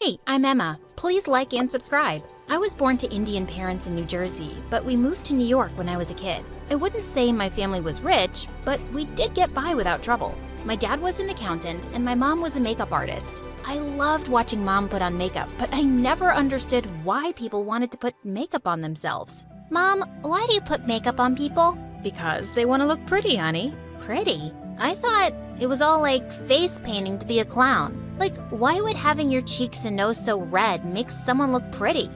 Hey, I'm Emma. Please like and subscribe. I was born to Indian parents in New Jersey, but we moved to New York when I was a kid. I wouldn't say my family was rich, but we did get by without trouble. My dad was an accountant and my mom was a makeup artist. I loved watching Mom put on makeup, but I never understood why people wanted to put makeup on themselves. Mom, why do you put makeup on people? Because they want to look pretty, honey. Pretty? I thought it was all like face painting to be a clown. Like, why would having your cheeks and nose so red make someone look pretty?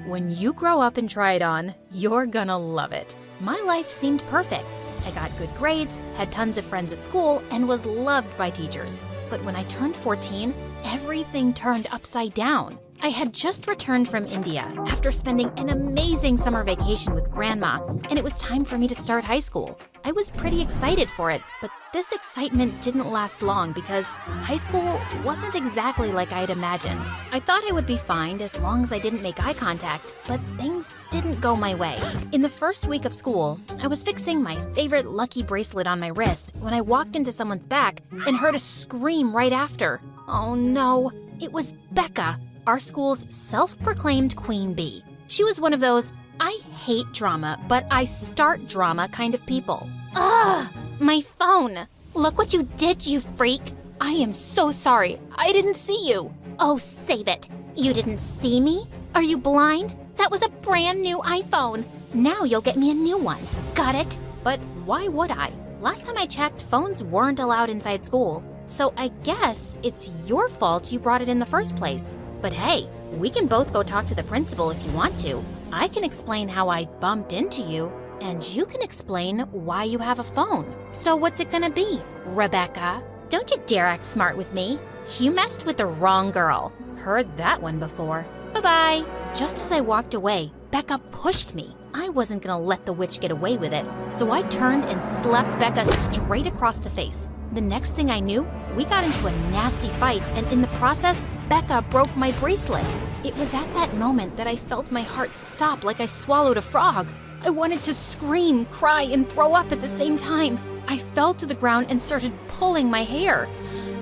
When you grow up and try it on, you're gonna love it. My life seemed perfect. I got good grades, had tons of friends at school, and was loved by teachers. But when I turned 14, everything turned upside down. I had just returned from India after spending an amazing summer vacation with Grandma, and it was time for me to start high school. I was pretty excited for it, but this excitement didn't last long because high school wasn't exactly like I'd imagined. I thought I would be fine as long as I didn't make eye contact, but things didn't go my way. In the first week of school, I was fixing my favorite lucky bracelet on my wrist when I walked into someone's back and heard a scream right after. Oh no, it was Becca, our school's self-proclaimed queen bee. She was one of those, I hate drama, but I start drama kind of people. Ugh! My phone! Look what you did, you freak! I am so sorry. I didn't see you. Oh, save it. You didn't see me? Are you blind? That was a brand new iPhone. Now you'll get me a new one. Got it? But why would I? Last time I checked, phones weren't allowed inside school. So I guess it's your fault you brought it in the first place. But hey, we can both go talk to the principal if you want to. I can explain how I bumped into you, and you can explain why you have a phone. So what's it gonna be, Rebecca? Don't you dare act smart with me. You messed with the wrong girl. Heard that one before. Bye-bye. Just as I walked away, Becca pushed me. I wasn't gonna let the witch get away with it, so I turned and slapped Becca straight across the face. The next thing I knew, we got into a nasty fight, and in the process, Becca broke my bracelet. It was at that moment that I felt my heart stop like I swallowed a frog. I wanted to scream, cry, and throw up at the same time. I fell to the ground and started pulling my hair.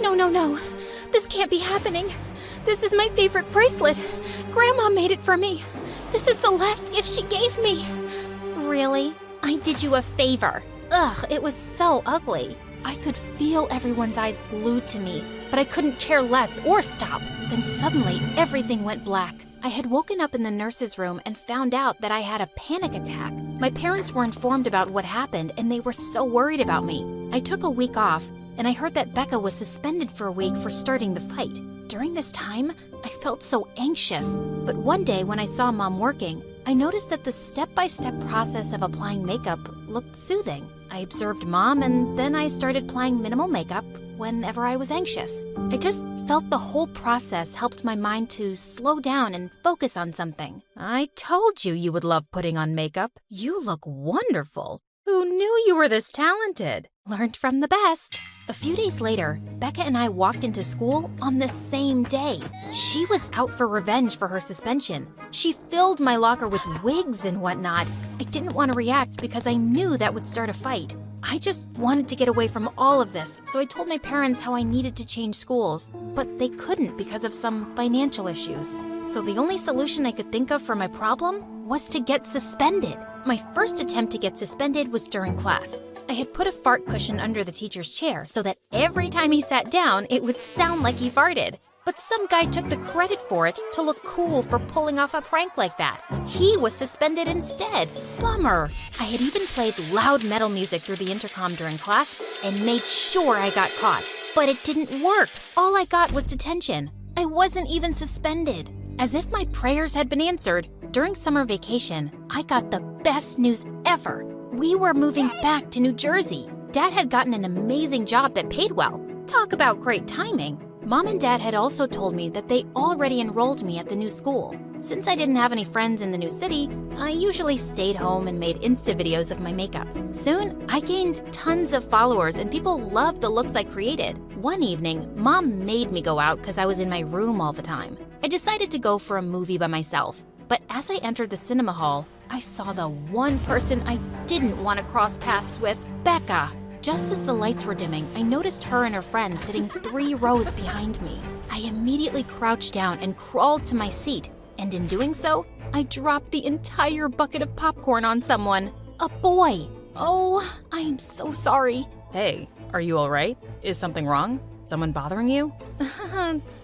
No. This can't be happening. This is my favorite bracelet. Grandma made it for me. This is the last gift she gave me. Really? I did you a favor. Ugh, it was so ugly. I could feel everyone's eyes glued to me, but I couldn't care less or stop. Then suddenly, everything went black. I had woken up in the nurse's room and found out that I had a panic attack. My parents were informed about what happened, and they were so worried about me. I took a week off, and I heard that Becca was suspended for a week for starting the fight. During this time, I felt so anxious. But one day when I saw Mom working, I noticed that the step-by-step process of applying makeup looked soothing. I observed Mom, and then I started applying minimal makeup whenever I was anxious. I just felt the whole process helped my mind to slow down and focus on something. I told you you would love putting on makeup. You look wonderful. Who knew you were this talented? Learned from the best. A few days later, Becca and I walked into school on the same day. She was out for revenge for her suspension. She filled my locker with wigs and whatnot. I didn't want to react because I knew that would start a fight. I just wanted to get away from all of this, so I told my parents how I needed to change schools, but they couldn't because of some financial issues. So the only solution I could think of for my problem was to get suspended. My first attempt to get suspended was during class. I had put a fart cushion under the teacher's chair so that every time he sat down, it would sound like he farted. But some guy took the credit for it to look cool for pulling off a prank like that. He was suspended instead. Bummer. I had even played loud metal music through the intercom during class and made sure I got caught. But it didn't work. All I got was detention. I wasn't even suspended. As if my prayers had been answered, during summer vacation, I got the best news ever. We were moving back to New Jersey. Dad had gotten an amazing job that paid well. Talk about great timing. Mom and Dad had also told me that they already enrolled me at the new school. Since I didn't have any friends in the new city, I usually stayed home and made Insta videos of my makeup. Soon, I gained tons of followers and people loved the looks I created. One evening, Mom made me go out because I was in my room all the time. I decided to go for a movie by myself. But as I entered the cinema hall, I saw the one person I didn't want to cross paths with, Becca. Just as the lights were dimming, I noticed her and her friend sitting 3 rows behind me. I immediately crouched down and crawled to my seat, and in doing so, I dropped the entire bucket of popcorn on someone. A boy. Oh, I am so sorry. Hey, are you all right? Is something wrong? Someone bothering you?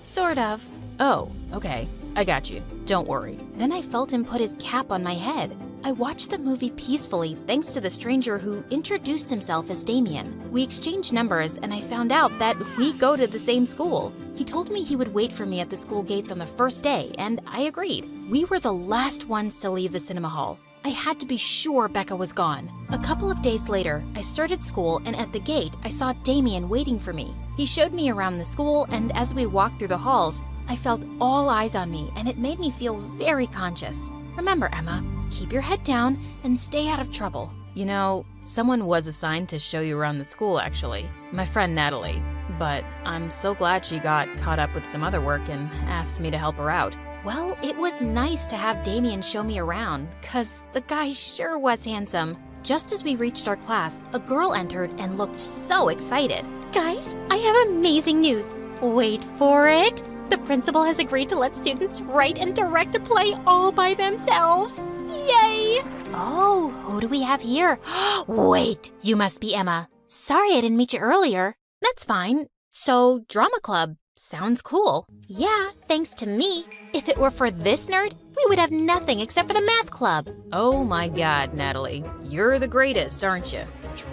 Sort of. Oh, okay. I got you. Don't worry. Then I felt him put his cap on my head. I watched the movie peacefully thanks to the stranger who introduced himself as Damien. We exchanged numbers and I found out that we go to the same school. He told me he would wait for me at the school gates on the first day, and I agreed. We were the last ones to leave the cinema hall. I had to be sure Becca was gone. A couple of days later, I started school, and at the gate, I saw Damien waiting for me. He showed me around the school, and as we walked through the halls, I felt all eyes on me, and it made me feel very conscious. Remember, Emma, keep your head down and stay out of trouble. You know, someone was assigned to show you around the school, actually. My friend Natalie. But I'm so glad she got caught up with some other work and asked me to help her out. Well, it was nice to have Damien show me around, 'cause the guy sure was handsome. Just as we reached our class, a girl entered and looked so excited. Guys, I have amazing news. Wait for it. The principal has agreed to let students write and direct a play all by themselves. Yay! Oh, who do we have here? Wait, you must be Emma. Sorry I didn't meet you earlier. That's fine. So, drama club. Sounds cool. Yeah, thanks to me. If it were for this nerd, we would have nothing except for the math club. Oh my God, Natalie. You're the greatest, aren't you?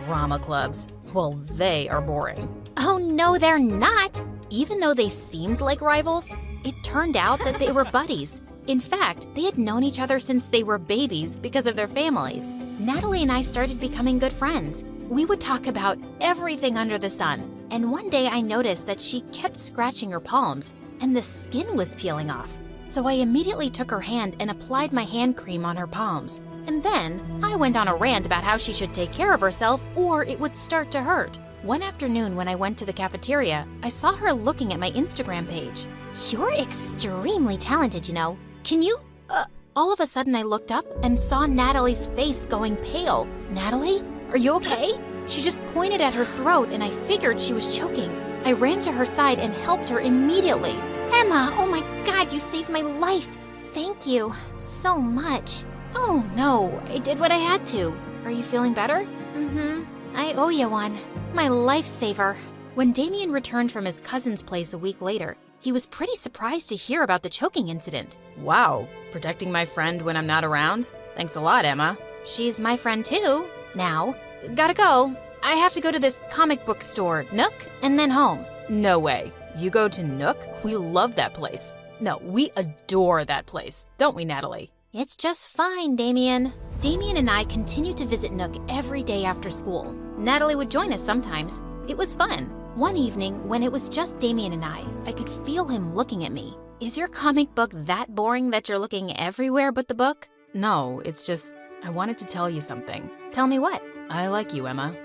Drama clubs. Well, they are boring. Oh no, they're not. Even though they seemed like rivals, it turned out that they were buddies. In fact, they had known each other since they were babies because of their families. Natalie and I started becoming good friends. We would talk about everything under the sun, and one day I noticed that she kept scratching her palms, and the skin was peeling off. So I immediately took her hand and applied my hand cream on her palms. And then I went on a rant about how she should take care of herself or it would start to hurt. One afternoon when I went to the cafeteria, I saw her looking at my Instagram page. You're extremely talented, you know. Can you? All of a sudden I looked up and saw Natalie's face going pale. Natalie? Are you okay? She just pointed at her throat and I figured she was choking. I ran to her side and helped her immediately. Emma, oh my God, you saved my life. Thank you so much. Oh no, I did what I had to. Are you feeling better? Mm-hmm. I owe you one. My lifesaver. When Damien returned from his cousin's place a week later, he was pretty surprised to hear about the choking incident. Wow, protecting my friend when I'm not around? Thanks a lot, Emma. She's my friend too. Now, gotta go. I have to go to this comic book store, Nook, and then home. No way. You go to Nook? We love that place. No, we adore that place. Don't we, Natalie? It's just fine, Damien. Damien and I continued to visit Nook every day after school. Natalie would join us sometimes. It was fun. One evening, when it was just Damien and I could feel him looking at me. Is your comic book that boring that you're looking everywhere but the book? No, it's just, I wanted to tell you something. Tell me what? I like you, Emma.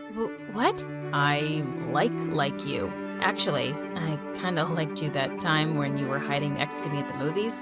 What? I like you. Actually, I kinda liked you that time when you were hiding next to me at the movies.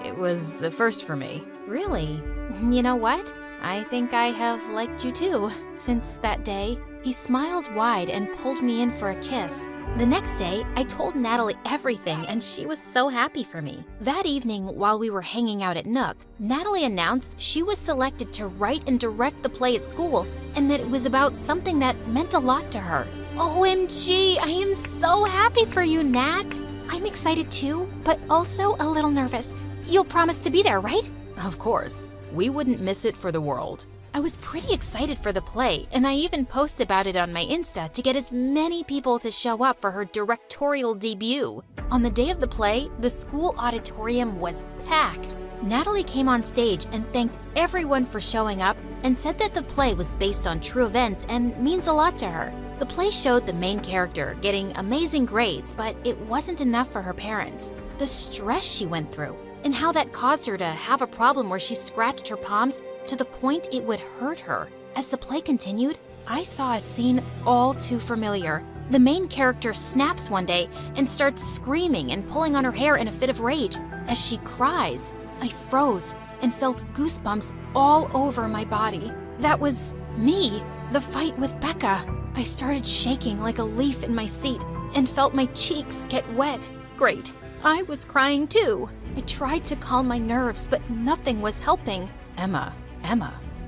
It was the first for me. Really? You know what? I think I have liked you too, since that day. He smiled wide and pulled me in for a kiss. The next day, I told Natalie everything and she was so happy for me. That evening, while we were hanging out at Nook, Natalie announced she was selected to write and direct the play at school and that it was about something that meant a lot to her. OMG, I am so happy for you, Nat. I'm excited too, but also a little nervous. You'll promise to be there, right? Of course. We wouldn't miss it for the world. I was pretty excited for the play, and I even posted about it on my Insta to get as many people to show up for her directorial debut. On the day of the play, the school auditorium was packed. Natalie came on stage and thanked everyone for showing up and said that the play was based on true events and means a lot to her. The play showed the main character getting amazing grades, but it wasn't enough for her parents. The stress she went through, and how that caused her to have a problem where she scratched her palms to the point it would hurt her. As the play continued, I saw a scene all too familiar. The main character snaps one day and starts screaming and pulling on her hair in a fit of rage. As she cries, I froze and felt goosebumps all over my body. That was me, the fight with Becca. I started shaking like a leaf in my seat and felt my cheeks get wet. Great. I was crying too. I tried to calm my nerves, but nothing was helping. Emma,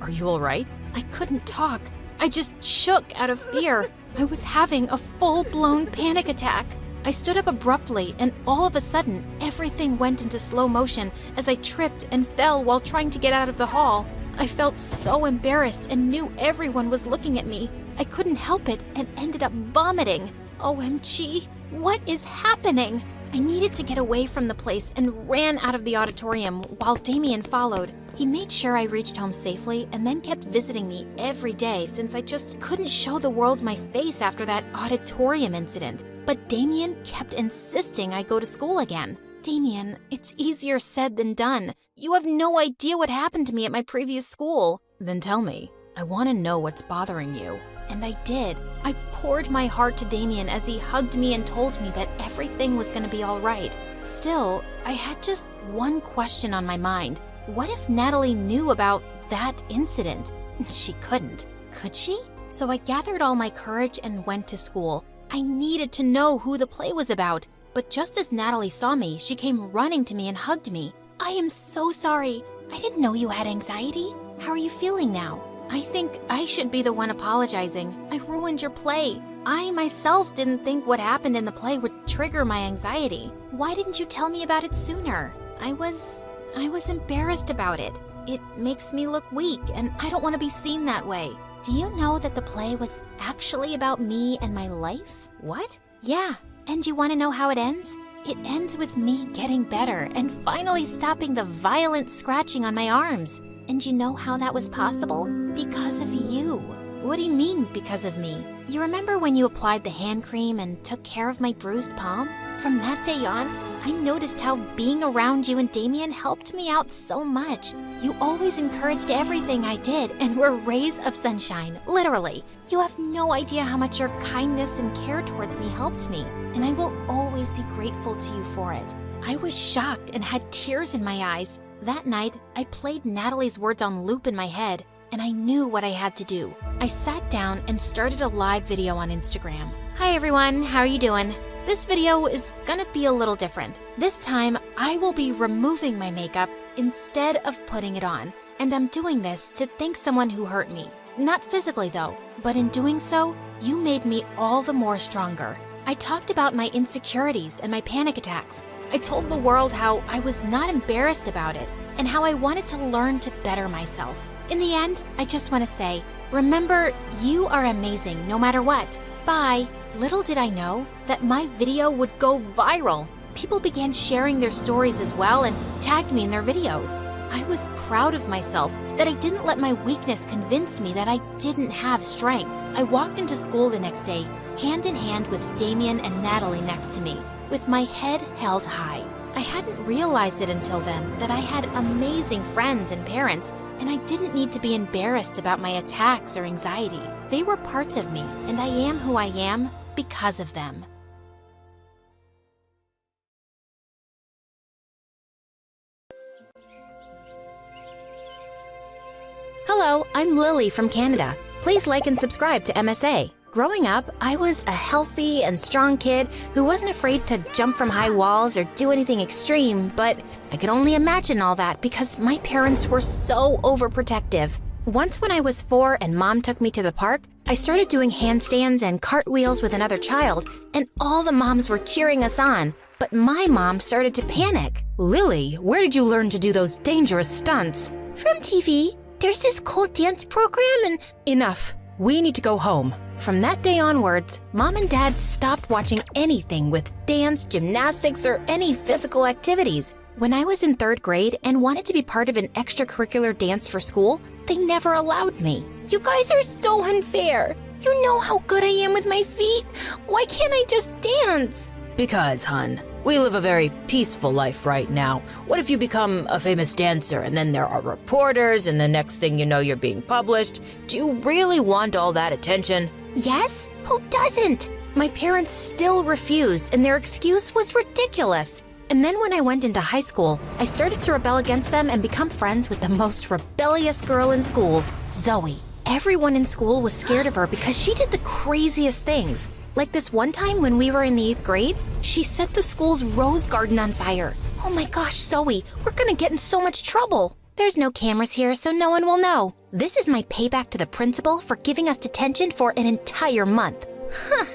are you all right? I couldn't talk. I just shook out of fear. I was having a full-blown panic attack. I stood up abruptly, and all of a sudden, everything went into slow motion as I tripped and fell while trying to get out of the hall. I felt so embarrassed and knew everyone was looking at me. I couldn't help it and ended up vomiting. OMG, what is happening? I needed to get away from the place and ran out of the auditorium while Damien followed. He made sure I reached home safely and then kept visiting me every day since I just couldn't show the world my face after that auditorium incident. But Damien kept insisting I go to school again. Damien, it's easier said than done. You have no idea what happened to me at my previous school. Then tell me. I want to know what's bothering you. And I did. I poured my heart to Damien as he hugged me and told me that everything was going to be all right. Still, I had just one question on my mind. What if Natalie knew about that incident? She couldn't. Could she? So I gathered all my courage and went to school. I needed to know who the play was about. But just as Natalie saw me, she came running to me and hugged me. I am so sorry. I didn't know you had anxiety. How are you feeling now? I think I should be the one apologizing. I ruined your play. I myself didn't think what happened in the play would trigger my anxiety. Why didn't you tell me about it sooner? I was embarrassed about it. It makes me look weak, and I don't want to be seen that way. Do you know that the play was actually about me and my life? What? Yeah, and you want to know how it ends? It ends with me getting better and finally stopping the violent scratching on my arms. And you know how that was possible? Because of you. What do you mean, because of me? You remember when you applied the hand cream and took care of my bruised palm? From that day on, I noticed how being around you and Damien helped me out so much. You always encouraged everything I did and were rays of sunshine, literally. You have no idea how much your kindness and care towards me helped me, and I will always be grateful to you for it. I was shocked and had tears in my eyes. That night, I played Natalie's words on loop in my head, and I knew what I had to do. I sat down and started a live video on Instagram. Hi everyone, how are you doing? This video is gonna be a little different. This time, I will be removing my makeup instead of putting it on. And I'm doing this to thank someone who hurt me. Not physically though, but in doing so, you made me all the more stronger. I talked about my insecurities and my panic attacks. I told the world how I was not embarrassed about it and how I wanted to learn to better myself. In the end, I just want to say, remember, you are amazing no matter what. Bye. Little did I know that my video would go viral. People began sharing their stories as well and tagged me in their videos. I was proud of myself that I didn't let my weakness convince me that I didn't have strength. I walked into school the next day, hand in hand with Damien and Natalie next to me, with my head held high. I hadn't realized it until then that I had amazing friends and parents, and I didn't need to be embarrassed about my attacks or anxiety. They were parts of me, and I am who I am because of them. Hello, I'm Lily from Canada. Please like and subscribe to MSA. Growing up, I was a healthy and strong kid who wasn't afraid to jump from high walls or do anything extreme, but I could only imagine all that because my parents were so overprotective. Once when I was 4 and Mom took me to the park, I started doing handstands and cartwheels with another child, and all the moms were cheering us on. But my mom started to panic. Lily, where did you learn to do those dangerous stunts? From TV. There's this cool dance program and... Enough. We need to go home. From that day onwards, Mom and Dad stopped watching anything with dance, gymnastics, or any physical activities. When I was in 3rd grade and wanted to be part of an extracurricular dance for school, they never allowed me. You guys are so unfair. You know how good I am with my feet. Why can't I just dance? Because, hun, we live a very peaceful life right now. What if you become a famous dancer and then there are reporters and the next thing you know you're being published? Do you really want all that attention? Yes? Who doesn't? My parents still refused, and their excuse was ridiculous. And then when I went into high school, I started to rebel against them and become friends with the most rebellious girl in school, Zoe. everyone in school was scared of her because she did the craziest things. Like this one time when we were in the 8th grade, she set the school's rose garden on fire. Oh my gosh, Zoe, we're gonna get in so much trouble. There's no cameras here, so no one will know. This is my payback to the principal for giving us detention for an entire month. Huh,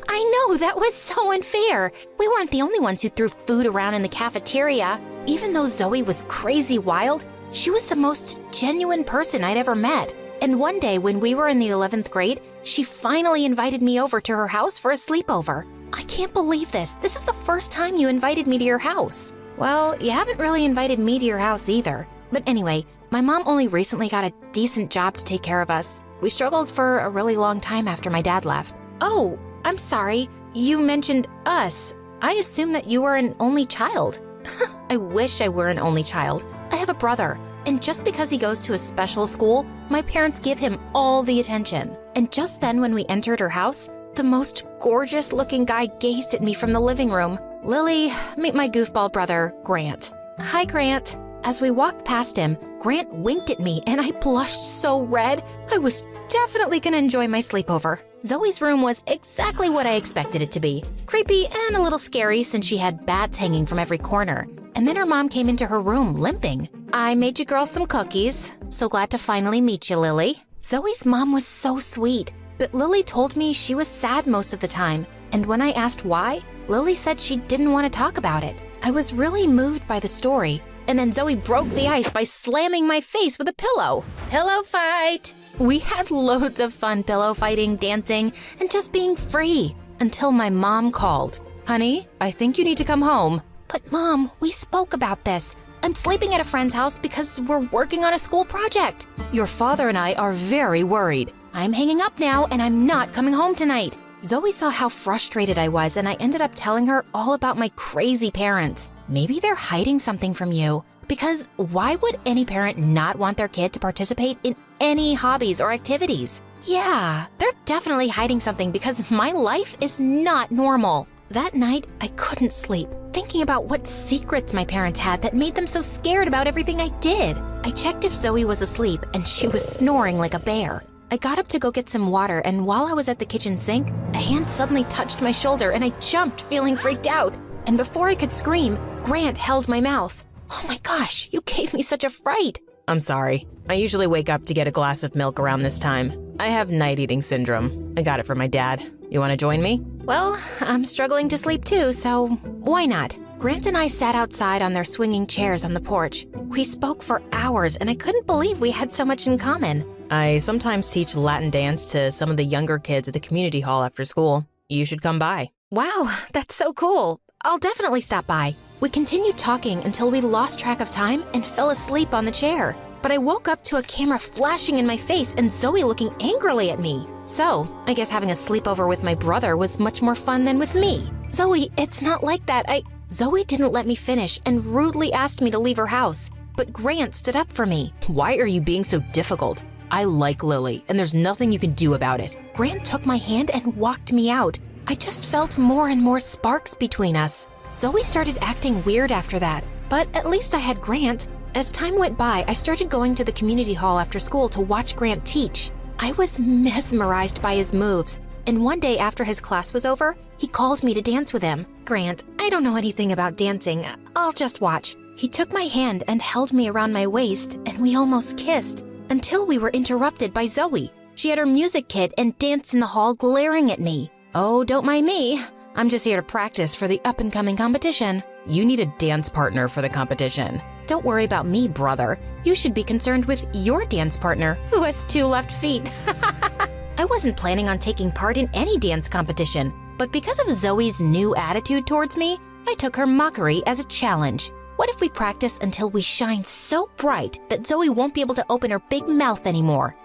I know, that was so unfair. We weren't the only ones who threw food around in the cafeteria. Even though Zoe was crazy wild, she was the most genuine person I'd ever met. And one day when we were in the 11th grade, she finally invited me over to her house for a sleepover. I can't believe this. This is the first time you invited me to your house. Well, you haven't really invited me to your house either. But anyway, my mom only recently got a decent job to take care of us. We struggled for a really long time after my dad left. Oh, I'm sorry. You mentioned us. I assumed that you were an only child. I wish I were an only child. I have a brother. And just because he goes to a special school, my parents give him all the attention. And just then when we entered her house, the most gorgeous looking guy gazed at me from the living room. Lily, meet my goofball brother, Grant. Hi, Grant. As we walked past him, Grant winked at me and I blushed so red. I was definitely gonna enjoy my sleepover. Zoe's room was exactly what I expected it to be. Creepy and a little scary since she had bats hanging from every corner. And then her mom came into her room limping. I made you girls some cookies. So glad to finally meet you, Lily. Zoe's mom was so sweet, but Lily told me she was sad most of the time. And when I asked why, Lily said she didn't want to talk about it. I was really moved by the story. And then Zoe broke the ice by slamming my face with a pillow. Pillow fight! We had loads of fun pillow fighting, dancing, and just being free. Until my mom called. Honey, I think you need to come home. But Mom, we spoke about this. I'm sleeping at a friend's house because we're working on a school project. Your father and I are very worried. I'm hanging up now and I'm not coming home tonight. Zoe saw how frustrated I was and I ended up telling her all about my crazy parents. Maybe they're hiding something from you. Because why would any parent not want their kid to participate in any hobbies or activities? Yeah, they're definitely hiding something because my life is not normal. That night, I couldn't sleep, thinking about what secrets my parents had that made them so scared about everything I did. I checked if Zoe was asleep and she was snoring like a bear. I got up to go get some water and while I was at the kitchen sink, a hand suddenly touched my shoulder and I jumped feeling freaked out. And before I could scream, Grant held my mouth. Oh my gosh, you gave me such a fright. I'm sorry. I usually wake up to get a glass of milk around this time. I have night eating syndrome. I got it from my dad. You want to join me? Well, I'm struggling to sleep too, so why not? Grant and I sat outside on their swinging chairs on the porch. We spoke for hours and I couldn't believe we had so much in common. I sometimes teach Latin dance to some of the younger kids at the community hall after school. You should come by. Wow, that's so cool. I'll definitely stop by. We continued talking until we lost track of time and fell asleep on the chair. But I woke up to a camera flashing in my face and Zoe looking angrily at me. So, I guess having a sleepover with my brother was much more fun than with me. Zoe, it's not like that. Zoe didn't let me finish and rudely asked me to leave her house. But Grant stood up for me. Why are you being so difficult? I like Lily, and there's nothing you can do about it. Grant took my hand and walked me out. I just felt more and more sparks between us. Zoe started acting weird after that, but at least I had Grant. As time went by, I started going to the community hall after school to watch Grant teach. I was mesmerized by his moves, and one day after his class was over, he called me to dance with him. Grant, I don't know anything about dancing. I'll just watch. He took my hand and held me around my waist, and we almost kissed, until we were interrupted by Zoe. She had her music kit and danced in the hall glaring at me. Oh, don't mind me. I'm just here to practice for the up-and-coming competition. You need a dance partner for the competition. Don't worry about me, brother. You should be concerned with your dance partner, who has 2 left feet. I wasn't planning on taking part in any dance competition, but because of Zoe's new attitude towards me, I took her mockery as a challenge. What if we practice until we shine so bright that Zoe won't be able to open her big mouth anymore?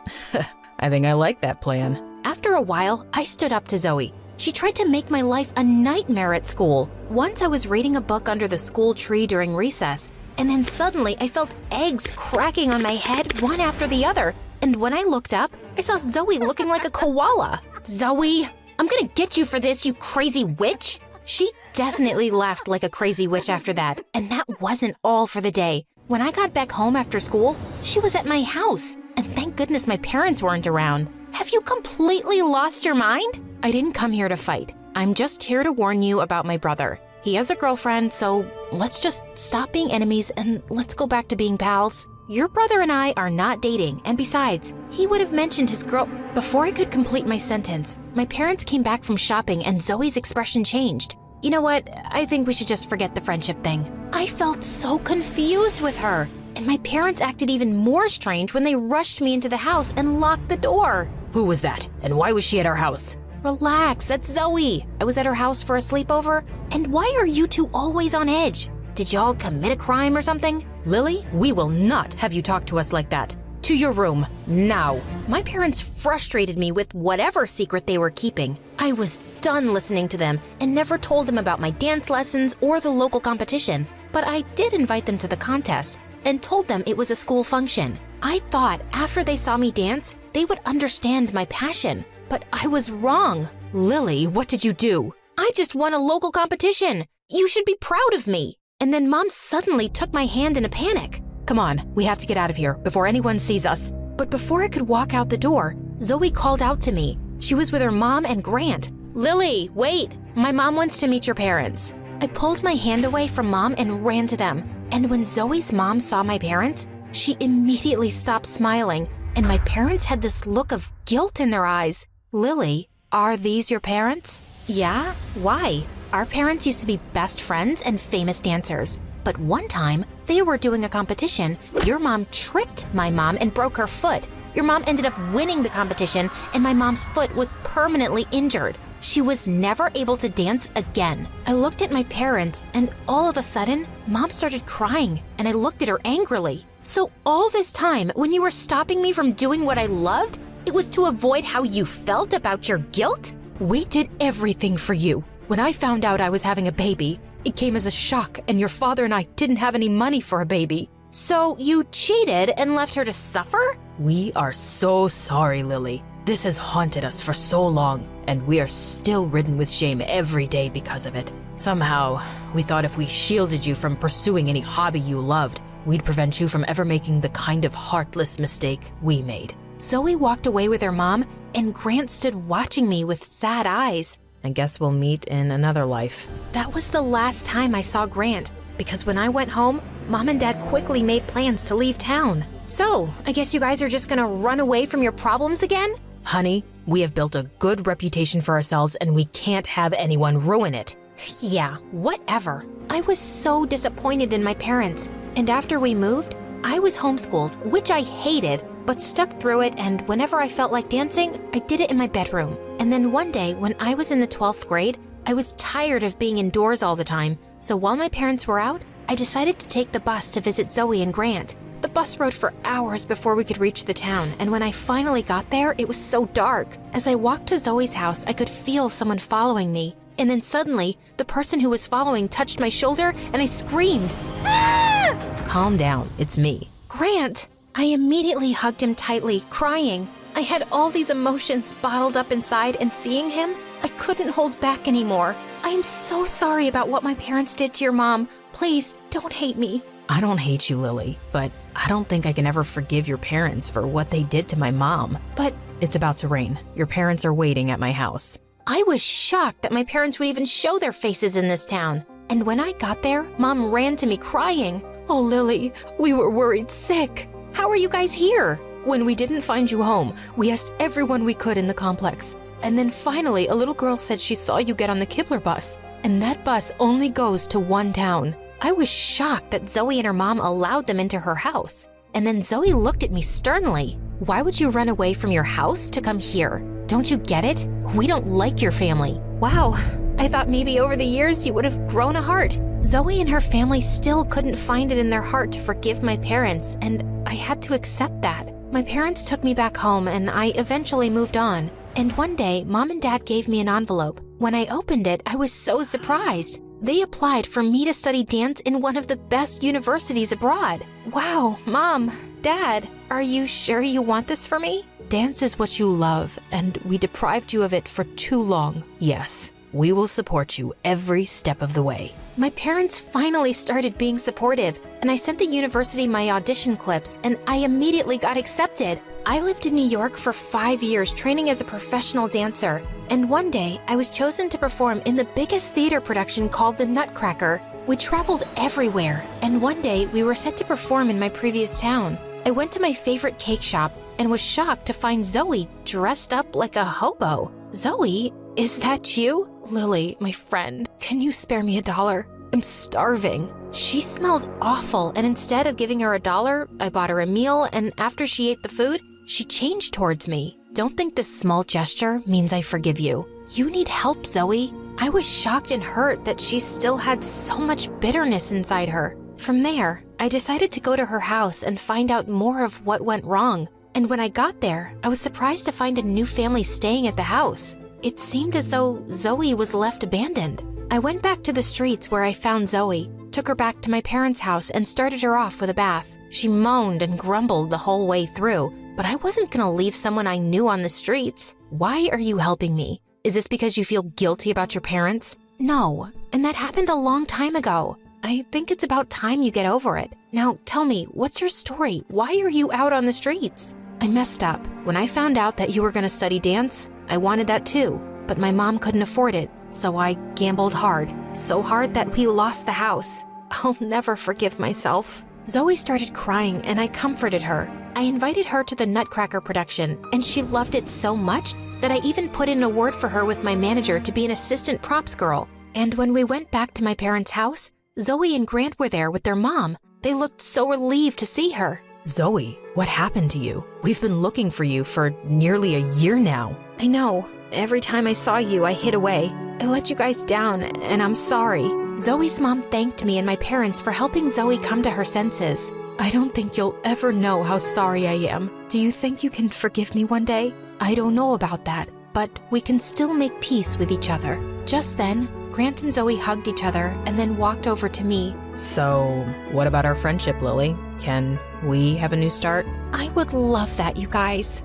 I think I like that plan. After a while, I stood up to Zoe. She tried to make my life a nightmare at school. Once I was reading a book under the school tree during recess, and then suddenly I felt eggs cracking on my head one after the other. And when I looked up, I saw Zoe looking like a koala. Zoe, I'm gonna get you for this, you crazy witch. She definitely laughed like a crazy witch after that, and that wasn't all for the day. When I got back home after school, she was at my house. and thank goodness my parents weren't around. Have you completely lost your mind? I didn't come here to fight. I'm just here to warn you about my brother. He has a girlfriend, so let's just stop being enemies and let's go back to being pals. Your brother and I are not dating, and besides, he would have mentioned his girl. Before I could complete my sentence, my parents came back from shopping and Zoe's expression changed. You know what? I think we should just forget the friendship thing. I felt so confused with her, and my parents acted even more strange when they rushed me into the house and locked the door. Who was that? And why was she at our house? Relax, that's Zoe. I was at her house for a sleepover. And why are you two always on edge? Did y'all commit a crime or something? Lily, we will not have you talk to us like that. To your room, now. My parents frustrated me with whatever secret they were keeping. I was done listening to them and never told them about my dance lessons or the local competition. But I did invite them to the contest and told them it was a school function. I thought after they saw me dance, they would understand my passion. But I was wrong. Lily, what did you do? I just won a local competition. You should be proud of me. And then Mom suddenly took my hand in a panic. Come on, we have to get out of here before anyone sees us. But before I could walk out the door, Zoe called out to me. She was with her mom and Grant. Lily, wait. My mom wants to meet your parents. I pulled my hand away from Mom and ran to them. And when Zoe's mom saw my parents, she immediately stopped smiling. And my parents had this look of guilt in their eyes. Lily, are these your parents? Yeah? Why? Our parents used to be best friends and famous dancers. But one time, they were doing a competition. Your mom tripped my mom and broke her foot. Your mom ended up winning the competition, and my mom's foot was permanently injured. She was never able to dance again. I looked at my parents, and all of a sudden, Mom started crying, and I looked at her angrily. So all this time, when you were stopping me from doing what I loved, it was to avoid how you felt about your guilt? We did everything for you. When I found out I was having a baby, it came as a shock, and your father and I didn't have any money for a baby. So you cheated and left her to suffer? We are so sorry, Lily. This has haunted us for so long, and we are still ridden with shame every day because of it. Somehow, we thought if we shielded you from pursuing any hobby you loved, we'd prevent you from ever making the kind of heartless mistake we made. Zoe walked away with her mom, and Grant stood watching me with sad eyes. I guess we'll meet in another life. That was the last time I saw Grant, because when I went home, Mom and Dad quickly made plans to leave town. So, I guess you guys are just gonna run away from your problems again? Honey, we have built a good reputation for ourselves, and we can't have anyone ruin it. Yeah, whatever. I was so disappointed in my parents, and after we moved, I was homeschooled, which I hated, but stuck through it, and whenever I felt like dancing, I did it in my bedroom. And then one day, when I was in the 12th grade, I was tired of being indoors all the time, so while my parents were out, I decided to take the bus to visit Zoe and Grant. The bus rode for hours before we could reach the town, and when I finally got there, it was so dark. As I walked to Zoe's house, I could feel someone following me. And then suddenly, the person who was following touched my shoulder, and I screamed, "Ah!" Calm down, it's me. Grant! I immediately hugged him tightly, crying. I had all these emotions bottled up inside, and seeing him, I couldn't hold back anymore. I am so sorry about what my parents did to your mom. Please, don't hate me. I don't hate you, Lily, but I don't think I can ever forgive your parents for what they did to my mom. But it's about to rain. Your parents are waiting at my house. I was shocked that my parents would even show their faces in this town. And when I got there, Mom ran to me crying. "Oh, Lily, we were worried sick. How are you guys here?" When we didn't find you home, we asked everyone we could in the complex. And then finally, a little girl said she saw you get on the Kibler bus. And that bus only goes to one town. I was shocked that Zoe and her mom allowed them into her house. And then Zoe looked at me sternly. "Why would you run away from your house to come here? Don't you get it? We don't like your family." Wow, I thought maybe over the years you would have grown a heart. Zoe and her family still couldn't find it in their heart to forgive my parents, and I had to accept that. My parents took me back home, and I eventually moved on. And one day, Mom and Dad gave me an envelope. When I opened it, I was so surprised. They applied for me to study dance in one of the best universities abroad. Wow, Mom, Dad, are you sure you want this for me? Dance is what you love, and we deprived you of it for too long. Yes, We will support you every step of the way. My parents finally started being supportive, and I sent the university my audition clips, and I immediately got accepted. I lived in New York for 5 years training as a professional dancer, and one day I was chosen to perform in the biggest theater production called The Nutcracker. We traveled everywhere, and one day we were set to perform in my previous town. I went to my favorite cake shop and was shocked to find Zoe dressed up like a hobo. Zoe, is that you? Lily, my friend, can you spare me $1? I'm starving. She smelled awful, and instead of giving her $1, I bought her a meal, and after she ate the food, she changed towards me. Don't think this small gesture means I forgive you. You need help, Zoe. I was shocked and hurt that she still had so much bitterness inside her. From there, I decided to go to her house and find out more of what went wrong. And when I got there, I was surprised to find a new family staying at the house. It seemed as though Zoe was left abandoned. I went back to the streets where I found Zoe, took her back to my parents' house, and started her off with a bath. She moaned and grumbled the whole way through, but I wasn't gonna leave someone I knew on the streets. Why are you helping me? Is this because you feel guilty about your parents? No, and that happened a long time ago. I think it's about time you get over it. Now tell me, what's your story? Why are you out on the streets? I messed up. When I found out that you were gonna study dance, I wanted that too, but my mom couldn't afford it, so I gambled hard. So hard that we lost the house. I'll never forgive myself. Zoe started crying and I comforted her. I invited her to the Nutcracker production, and she loved it so much that I even put in a word for her with my manager to be an assistant props girl. And when we went back to my parents' house, Zoe and Grant were there with their mom. They looked so relieved to see her. Zoe, what happened to you? We've been looking for you for nearly a year now. I know. Every time I saw you, I hid away. I let you guys down, and I'm sorry. Zoe's mom thanked me and my parents for helping Zoe come to her senses. I don't think you'll ever know how sorry I am. Do you think you can forgive me one day? I don't know about that, but we can still make peace with each other. Just then, Grant and Zoe hugged each other and then walked over to me. So, what about our friendship, Lily? Can we have a new start? I would love that, you guys.